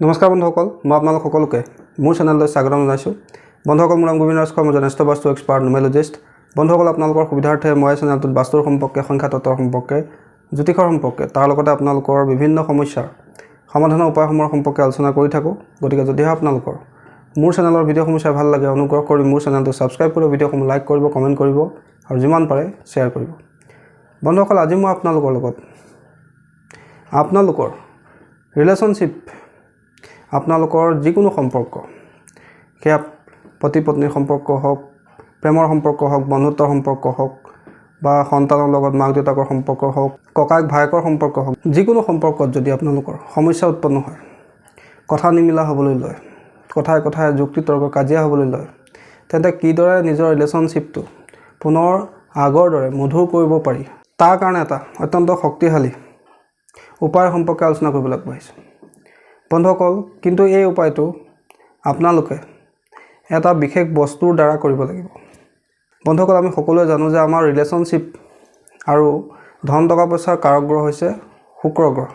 নমস্কাৰ বন্ধুসকল, মই আপোনালোক সকলোকে মোৰ চেনেললৈ স্বাগতম জনাইছোঁ। বন্ধুসকল, মোৰ নাম গোবিন্দ ৰাজখোৱা, মই জনেষ্ট বাস্তু এক্সপাৰ্ট নিউমেৰলজিষ্ট। বন্ধুসকল, আপোনালোকৰ সুবিধাৰ্থে মই চেনেলটোত বাস্তুৰ সম্পৰ্কে, সংখ্যা তত্ত্বৰ সম্পৰ্কে, জ্যোতিষৰ সম্পৰ্কে, তাৰ লগতে আপোনালোকৰ বিভিন্ন সমস্যাৰ সমাধানৰ উপায়সমূহৰ সম্পৰ্কে আলোচনা কৰি থাকোঁ। গতিকে যদিহে আপোনালোকৰ মোৰ চেনেলৰ ভিডিঅ'সমূহ চাই ভাল লাগে, অনুগ্ৰহ কৰি মোৰ চেনেলটো ছাবস্ক্ৰাইব কৰিব, ভিডিঅ'সমূহ লাইক কৰিব, কমেণ্ট কৰিব আৰু যিমান পাৰে শ্বেয়াৰ কৰিব। বন্ধুসকল, আজি মই আপোনালোকৰ লগত আপোনালোকৰ ৰিলেশ্যনশ্বিপ, আপোনালোকৰ যিকোনো সম্পৰ্ক, সেয়া পতি পত্নীৰ সম্পৰ্ক হওক, প্ৰেমৰ সম্পৰ্ক হওক, বন্ধুত্বৰ সম্পৰ্ক হওক, বা সন্তানৰ লগত মাক দেউতাকৰ সম্পৰ্ক হওক, ককাক ভায়েকৰ সম্পৰ্ক হওক, যিকোনো সম্পৰ্কত যদি আপোনালোকৰ সমস্যা উৎপন্ন হয়, কথা নিমিলা হ'বলৈ লয়, কথাই কথাই যুক্তি তৰ্ক কাজিয়া হ'বলৈ লয়, তেন্তে কিদৰে নিজৰ ৰিলেশ্যনশ্বিপটো পুনৰ আগৰ দৰে মধুৰ কৰিব পাৰি, তাৰ কাৰণে এটা অত্যন্ত শক্তিশালী উপায় সম্পৰ্কে আলোচনা কৰিবলৈ আগবাঢ়িছোঁ। বন্ধুসকল, কিন্তু এই উপায়টো আপোনালোকে এটা বিশেষ বস্তুৰ দ্বাৰা কৰিব লাগিব। বন্ধুসকল, আমি সকলোৱে জানো যে আমাৰ ৰিলেশ্যনশ্বিপ আৰু ধন টকা পইচাৰ কাৰক গ্ৰহ হৈছে শুক্ৰ গ্ৰহ।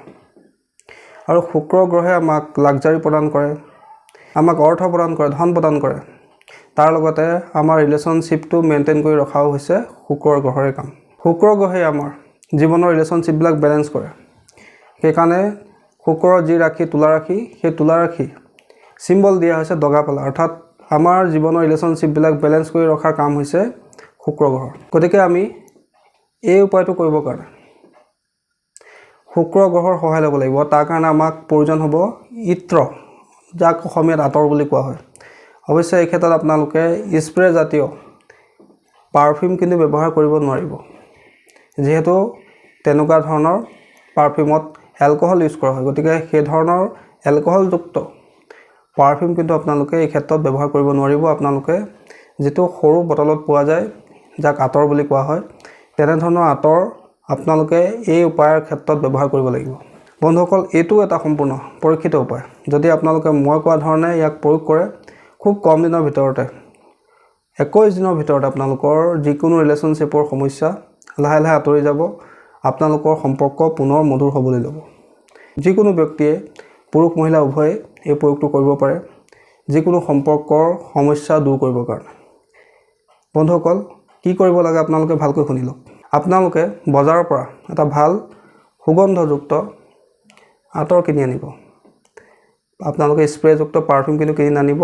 আৰু শুক্ৰ গ্ৰহে আমাক লাক্সাৰী প্ৰদান কৰে, আমাক অৰ্থ প্ৰদান কৰে, ধন প্ৰদান কৰে। তাৰ লগতে আমাৰ ৰিলেশ্যনশ্বিপটো মেইনটেইন কৰি ৰখাও হৈছে শুক্ৰ গ্ৰহৰে কাম। শুক্ৰ গ্ৰহে আমাৰ জীৱনৰ ৰিলেশ্যনশ্বিপবিলাক বেলেঞ্চ কৰে। সেইকাৰণে শুক্ৰৰ যি ৰাশি তুলা ৰাশি, সেই তুলা ৰাশি চিম্বল দিয়া হৈছে দগাপালা, অৰ্থাৎ আমাৰ জীৱনৰ ৰিলেশ্যনশ্বিপবিলাক বেলেঞ্চ কৰি ৰখাৰ কাম হৈছে শুক্ৰ গ্ৰহৰ। গতিকে আমি এই উপায়টো কৰিবৰ কাৰণে শুক্ৰ গ্ৰহৰ সহায় ল'ব লাগিব। তাৰ কাৰণে আমাক প্ৰয়োজন হ'ব ইত্ৰ, যাক অসমীয়াত আতৰ বুলি কোৱা হয়। অৱশ্যে এই ক্ষেত্ৰত আপোনালোকে স্প্ৰে জাতীয় পাৰফিউম কিন্তু ব্যৱহাৰ কৰিব নোৱাৰিব, যিহেতু তেনেকুৱা ধৰণৰ পাৰফিউমত এলকহল ইউজ কৰা হয়। গতিকে সেই ধৰণৰ এলকহলযুক্ত পাৰফিউম কিন্তু আপোনালোকে এই ক্ষেত্ৰত ব্যৱহাৰ কৰিব নোৱাৰিব। আপোনালোকে যিটো সৰু বটলত পোৱা যায়, যাক আতৰ বুলি কোৱা হয়, তেনেধৰণৰ আতৰ আপোনালোকে এই উপায়ৰ ক্ষেত্ৰত ব্যৱহাৰ কৰিব লাগিব। বন্ধুসকল, এইটো এটা সম্পূৰ্ণ পৰীক্ষিত উপায়। যদি আপোনালোকে মই কোৱা ধৰণে ইয়াক প্ৰয়োগ কৰে, খুব কম দিনৰ ভিতৰতে, 21 দিনৰ ভিতৰতে আপোনালোকৰ যিকোনো ৰিলেশ্যনশ্বিপৰ সমস্যা লাহে লাহে আঁতৰি যাব। আপোনালোকৰ সম্পৰ্ক পুনৰ মধুৰ হ'বলৈ ল'ব। যিকোনো ব্যক্তিয়ে, পুৰুষ মহিলা উভয়ে এই প্ৰয়োগটো কৰিব পাৰে যিকোনো সম্পৰ্কৰ সমস্যা দূৰ কৰিবৰ কাৰণে। বন্ধুসকল, কি কৰিব লাগে আপোনালোকে ভালকৈ শুনি লওক। আপোনালোকে বজাৰৰ পৰা এটা ভাল সুগন্ধযুক্ত আতৰ কিনি আনিব। আপোনালোকে স্প্ৰেযুক্ত পাৰফিউম কিন্তু কিনি নানিব।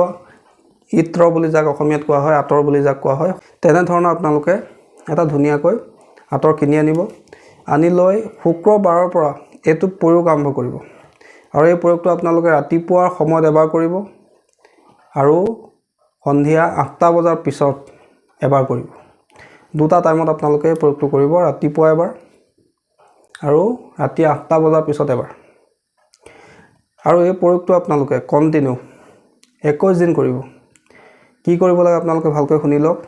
ইত্ৰ বুলি যাক অসমীয়াত কোৱা হয়, আতৰ বুলি যাক কোৱা হয়, তেনেধৰণৰ আপোনালোকে এটা ধুনীয়াকৈ আতৰ কিনি আনিব। আনি লৈ শুক্ৰবাৰৰ পৰা এইটো প্ৰয়োগ আৰম্ভ কৰিব। আৰু এই প্ৰয়োগটো আপোনালোকে ৰাতিপুৱাৰ সময়ত এবাৰ কৰিব আৰু সন্ধিয়া 8টা বজাৰ পিছত এবাৰ কৰিব। দুটা টাইমত আপোনালোকে এই প্ৰয়োগটো কৰিব, ৰাতিপুৱা এবাৰ আৰু ৰাতি 8টা বজাৰ পিছত এবাৰ। আৰু এই প্ৰয়োগটো আপোনালোকে কণ্টিনিউ 21 দিন কৰিব। কি কৰিব লাগে আপোনালোকে ভালকৈ শুনি লওক।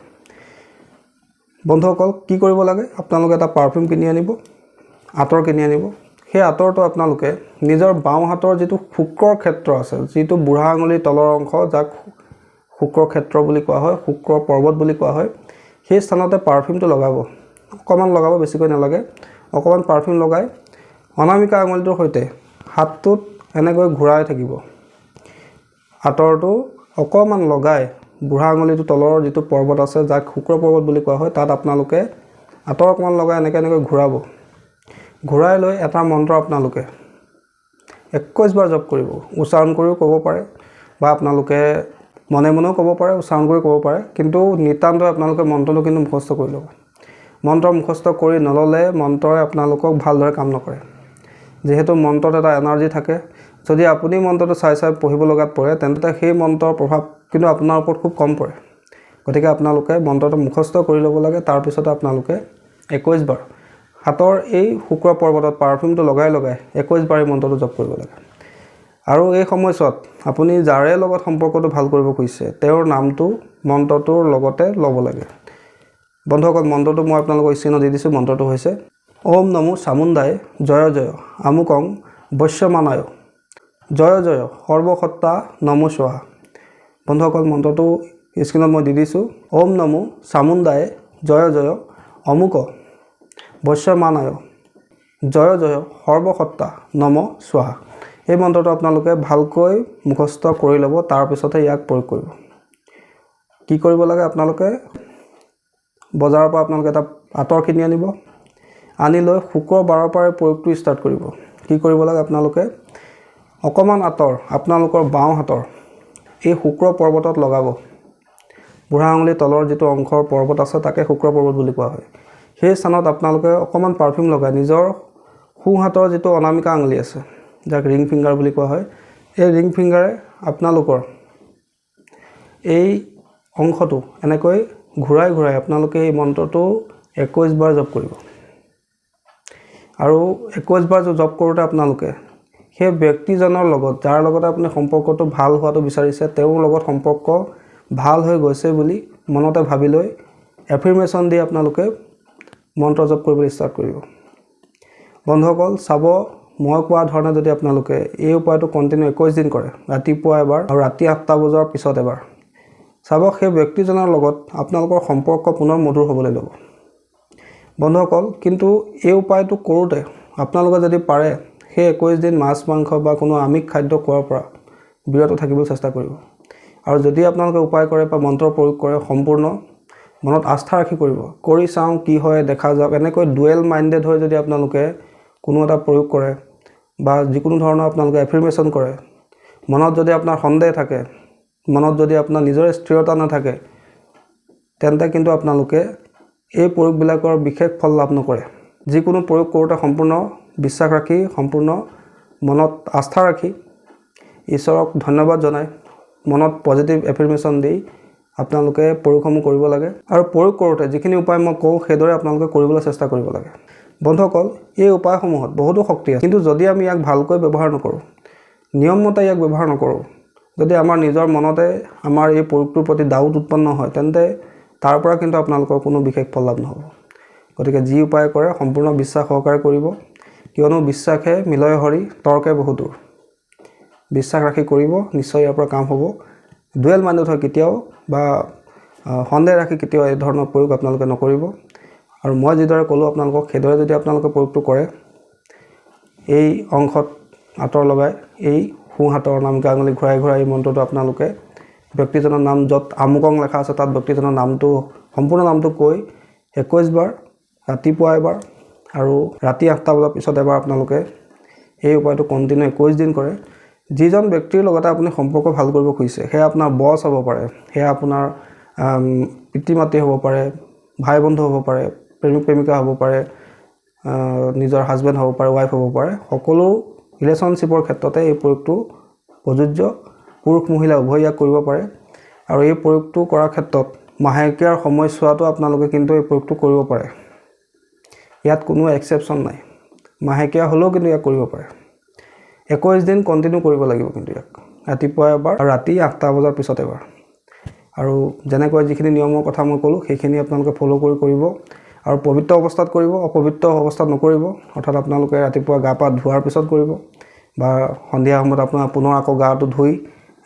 বন্ধুসকল, কি কৰিব লাগে, আপোনালোকে এটা পাৰফিউম কিনি আনিব, আঁতৰ কিনি আনিব। সেই আঁতৰটো আপোনালোকে নিজৰ বাওঁ হাতৰ যিটো শুক্ৰৰ ক্ষেত্ৰ আছে, যিটো বুঢ়া আঙুলিৰ তলৰ অংশ, যাক শুক্ৰৰ ক্ষেত্ৰ বুলি কোৱা হয়, শুক্ৰৰ পৰ্বত বুলি কোৱা হয়, সেই স্থানতে পাৰফিউমটো লগাব। অকণমান লগাব, বেছিকৈ নালাগে। অকণমান পাৰফিউম লগাই অনামিকা আঙুলিটোৰ সৈতে হাতটোত এনেকৈ ঘূৰাই থাকিব। আঁতৰটো অকণমান লগাই বুঢ়া আঙুলিটো তলৰ যিটো পৰ্বত আছে, যাক শুক্ৰ পৰ্বত বুলি কোৱা হয়, তাত আপোনালোকে আঁতৰ অকণমান লগাই এনেকৈ ঘূৰাব। ঘূৰাই লৈ এটা মন্ত্ৰ আপোনালোকে 21 বাৰ জপ কৰিব। উচ্চাৰণ কৰিও ক'ব পাৰে বা আপোনালোকে মনে মনেও ক'ব পাৰে, উচ্চাৰণ কৰি ক'ব পাৰে। কিন্তু নিতান্তই আপোনালোকে মন্ত্ৰটো কিন্তু মুখস্থ কৰি ল'ব। মন্ত্ৰ মুখস্থ কৰি নল'লে মন্ত্ৰই আপোনালোকক ভালদৰে কাম নকৰে, যিহেতু মন্ত্ৰত এটা এনাৰ্জি থাকে। যদি আপুনি মন্ত্ৰটো চাই চাই পঢ়িব লগাত পৰে, তেন্তে সেই মন্ত্ৰৰ প্ৰভাৱ কিন্তু আপোনাৰ ওপৰত খুব কম পৰে। গতিকে আপোনালোকে মন্ত্ৰটো মুখস্থ কৰি ল'ব লাগে। তাৰপিছতে আপোনালোকে 21 বাৰ হাতৰ এই শুক্ৰ পৰ্বতত পাৰফিউমটো লগাই লগাই 21 বাৰ এই মন্ত্ৰটো জপ কৰিব লাগে। আৰু এই সময়ছোৱাত আপুনি যাৰে লগত সম্পৰ্কটো ভাল কৰিব খুজিছে, তেওঁৰ নামটো মন্ত্ৰটোৰ লগতে ল'ব লাগে। বন্ধুসকল, মন্ত্ৰটো মই আপোনালোকক স্ক্ৰীণত দি দিছোঁ। মন্ত্ৰটো হৈছে ওম নমো চামুণ্ডাই জয় জয় আমুকং বৈশ্যমানায় জয় জয় সৰ্বসত্তা নমো স্বাহা। বন্ধুসকল, মন্ত্ৰটো স্ক্ৰীণত মই দি দিছোঁ। ওম নমো চামুণ্ডাই জয় জয় অমুক বৈশ্যমানায় জয় জয় সৰ্বসত্তা নম স্বাহা। এই মন্ত্ৰটো আপোনালোকে ভালকৈ মুখস্থ কৰি ল'ব, তাৰপিছতহে ইয়াক প্ৰয়োগ কৰিব। কি কৰিব লাগে আপোনালোকে বজাৰৰ পৰা আপোনালোকে এটা আতৰ কিনি আনিব, আনি লৈ শুক্ৰবাৰৰ পৰাই প্ৰয়োগটো ষ্টাৰ্ট কৰিব। কি কৰিব লাগে আপোনালোকে অকণমান আতৰ আপোনালোকৰ বাওঁ হাতৰ এই শুক্ৰ পৰ্বতত লগাব। বুঢ়া আঙুলিৰ তলৰ যিটো অংশৰ পৰ্বত আছে তাকে শুক্ৰ পৰ্বত বুলি কোৱা হয়। সেই স্থানত আপোনালোকে অকণমান পাৰফিউম লগাই নিজৰ সোঁ হাতৰ যিটো অনামিকা আঙুলি আছে, যাক ৰিং ফিংগাৰ বুলি কোৱা হয়, এই ৰিং ফিংগাৰে আপোনালোকৰ এই অংশটো এনেকৈ ঘূৰাই ঘূৰাই আপোনালোকে এই মন্ত্ৰটো 21 বাৰ জপ কৰিব। আৰু 21 বাৰ জপ কৰোঁতে আপোনালোকে সেই ব্যক্তিজনৰ লগত, যাৰ লগত আপুনি সম্পৰ্কটো ভাল হোৱাটো বিচাৰিছে, তেওঁৰ লগত সম্পৰ্ক ভাল হৈ গৈছে বুলি মনতে ভাবি লৈ এফাৰ্মেশ্যন দি আপোনালোকে মন্ত্ৰ জপ কৰিবলৈ ষ্টাৰ্ট কৰিব। বন্ধুসকল চাব, মই কোৱা ধৰণে যদি আপোনালোকে এই উপায়টো কণ্টিনিউ 21 দিন কৰে, ৰাতিপুৱা এবাৰ আৰু ৰাতি 8টা বজাৰ পিছত এবাৰ, চাব সেই ব্যক্তিজনৰ লগত আপোনালোকৰ সম্পৰ্ক পুনৰ মধুৰ হ'বলৈ ল'ব। বন্ধুসকল কিন্তু এই উপায়টো কৰোঁতে আপোনালোকে যদি পাৰে সেই 21 দিন মাছ মাংস বা কোনো আমিষ খাদ্য খোৱাৰ পৰা বিৰত থাকিবলৈ চেষ্টা কৰিব। আৰু যদি আপোনালোকে উপায় কৰে বা মন্ত্ৰ প্ৰয়োগ কৰে, সম্পূৰ্ণ মনত আস্থা ৰাখি কৰিব, কৰি চাওঁ কি হয় দেখা যাওক, এনেকৈ ডুৱেল মাইণ্ডেড হৈ যদি আপোনালোকে কোনো এটা প্ৰয়োগ কৰে বা যিকোনো ধৰণৰ আপোনালোকে এফাৰ্মেশ্যন কৰে, মনত যদি আপোনাৰ সন্দেহ থাকে, মনত যদি আপোনাৰ নিজৰে স্থিৰতা নাথাকে, তেন্তে কিন্তু আপোনালোকে এই প্ৰয়োগবিলাকৰ বিশেষ ফল লাভ নকৰে। যিকোনো প্ৰয়োগ কৰোঁতে সম্পূৰ্ণ বিশ্বাস ৰাখি, সম্পূৰ্ণ মনত আস্থা ৰাখি, ঈশ্বৰক ধন্যবাদ জনাই, মনত পজিটিভ এফাৰ্মেশ্যন দি আপোনালোকে প্ৰয়োগসমূহ কৰিব লাগে। আৰু প্ৰয়োগ কৰোঁতে যিখিনি উপায় মই কওঁ সেইদৰে আপোনালোকে কৰিবলৈ চেষ্টা কৰিব লাগে। বন্ধুসকল এই উপায়সমূহত বহুতো শক্তি আছে, কিন্তু যদি আমি ইয়াক ভালকৈ ব্যৱহাৰ নকৰোঁ, নিয়মমতে ইয়াক ব্যৱহাৰ নকৰোঁ, যদি আমাৰ নিজৰ মনতে আমাৰ এই প্ৰয়োগটোৰ প্ৰতি ডাউট উৎপন্ন হয়, তেন্তে তাৰ পৰা কিন্তু আপোনালোকৰ কোনো বিশেষ ফল লাভ নহ'ব। গতিকে যি উপায় কৰে সম্পূৰ্ণ বিশ্বাস সহকাৰে কৰিব, কিয়নো বিশ্বাসে মিলয় হৰি তৰ্কে বহুদূৰ। বিশ্বাস ৰাখি কৰিব, নিশ্চয় ইয়াৰ পৰা কাম হ'ব। ডুৱেল মাইণ্ডেড হৈ কেতিয়াও বা সন্দেহ ৰাখি কেতিয়াও এই ধৰণৰ প্ৰয়োগ আপোনালোকে নকৰিব। আৰু মই যিদৰে ক'লোঁ আপোনালোকক, সেইদৰে যদি আপোনালোকে প্ৰয়োগটো কৰে, এই অংশত আঁতৰ লগাই এই সোঁ হাতৰ অনামিকা আঙুলি ঘূৰাই ঘূৰাই এই মন্ত্ৰটো আপোনালোকে ব্যক্তিজনৰ নাম য'ত আমুকং লেখা আছে তাত ব্যক্তিজনৰ নামটো সম্পূৰ্ণ নামটো কৈ 21 বাৰ, ৰাতিপুৱা এবাৰ আৰু ৰাতি 8টা বজাৰ পিছত এবাৰ আপোনালোকে এই উপায়টো কণ্টিনিউ 21 দিন কৰে। যিজন ব্যক্তিৰ লগতে আপুনি সম্পৰ্ক ভাল কৰিব খুজিছে, সেয়া আপোনাৰ বছ হ'ব পাৰে, সেয়া আপোনাৰ পিতৃ মাতৃ হ'ব পাৰে, ভাই বন্ধু হ'ব পাৰে, প্ৰেমিক প্ৰেমিকা হ'ব পাৰে, নিজৰ হাজবেণ্ড হ'ব পাৰে, ৱাইফ হ'ব পাৰে, সকলো ৰিলেশ্যনশ্বিপৰ ক্ষেত্ৰতে এই প্ৰয়োগটো প্ৰযোজ্য। পুৰুষ মহিলা উভয় ইয়াক কৰিব পাৰে। আৰু এই প্ৰয়োগটো কৰাৰ ক্ষেত্ৰত মাহেকীয়াৰ সময়ছোৱাটো আপোনালোকে কিন্তু এই প্ৰয়োগটো কৰিব পাৰে, ইয়াত কোনো এক্সেপশ্যন নাই। মাহেকীয়া হ'লেও কিন্তু ইয়াক কৰিব পাৰে। 21 দিন কণ্টিনিউ কৰিব লাগিব কিন্তু ইয়াক, ৰাতিপুৱা এবাৰ আৰু ৰাতি 8টা বজাৰ পিছত এবাৰ। আৰু যেনেকৈ যিখিনি নিয়মৰ কথা মই ক'লোঁ সেইখিনি আপোনালোকে ফ'ল' কৰিব। আৰু পবিত্ৰ অৱস্থাত কৰিব, অপবিত্ৰ অৱস্থাত নকৰিব। অৰ্থাৎ আপোনালোকে ৰাতিপুৱা গা পা ধোৱাৰ পিছত কৰিব বা সন্ধিয়া সময়ত আপোনাৰ পুনৰ আকৌ গাটো ধুই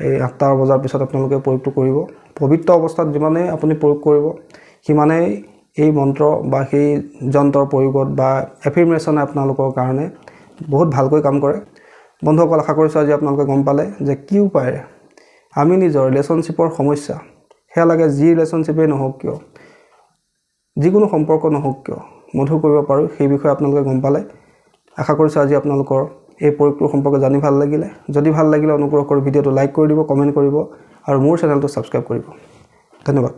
এই 8টা বজাৰ পিছত আপোনালোকে প্ৰয়োগটো কৰিব। পবিত্ৰ অৱস্থাত যিমানেই আপুনি প্ৰয়োগ কৰিব, সিমানেই এই মন্ত্ৰ বা সেই যন্ত্ৰৰ প্ৰয়োগত বা এফাৰ্মেশ্যনে আপোনালোকৰ কাৰণে বহুত ভালকৈ কাম কৰে। বন্ধুসকল আশা কৰিছোঁ আজি আপোনালোকে গম পালে যে কি উপায়েৰে আমি নিজৰ ৰিলেশ্যনশ্বিপৰ সমস্যা, সেয়া লাগে যি ৰিলেশ্যনশ্বিপেই নহওক কিয়, যিকোনো সম্পৰ্ক নহওক কিয়, মধুৰ কৰিব পাৰোঁ, সেই বিষয়ে আপোনালোকে গম পালে। আশা কৰিছোঁ আজি আপোনালোকৰ এই প্ৰয়োগটোৰ সম্পৰ্কে জানি ভাল লাগিলে। যদি ভাল লাগিলে অনুগ্ৰহ কৰি ভিডিঅ'টো লাইক কৰি দিব, কমেণ্ট কৰিব আৰু মোৰ চেনেলটো ছাবস্ক্ৰাইব কৰিব। ধন্যবাদ।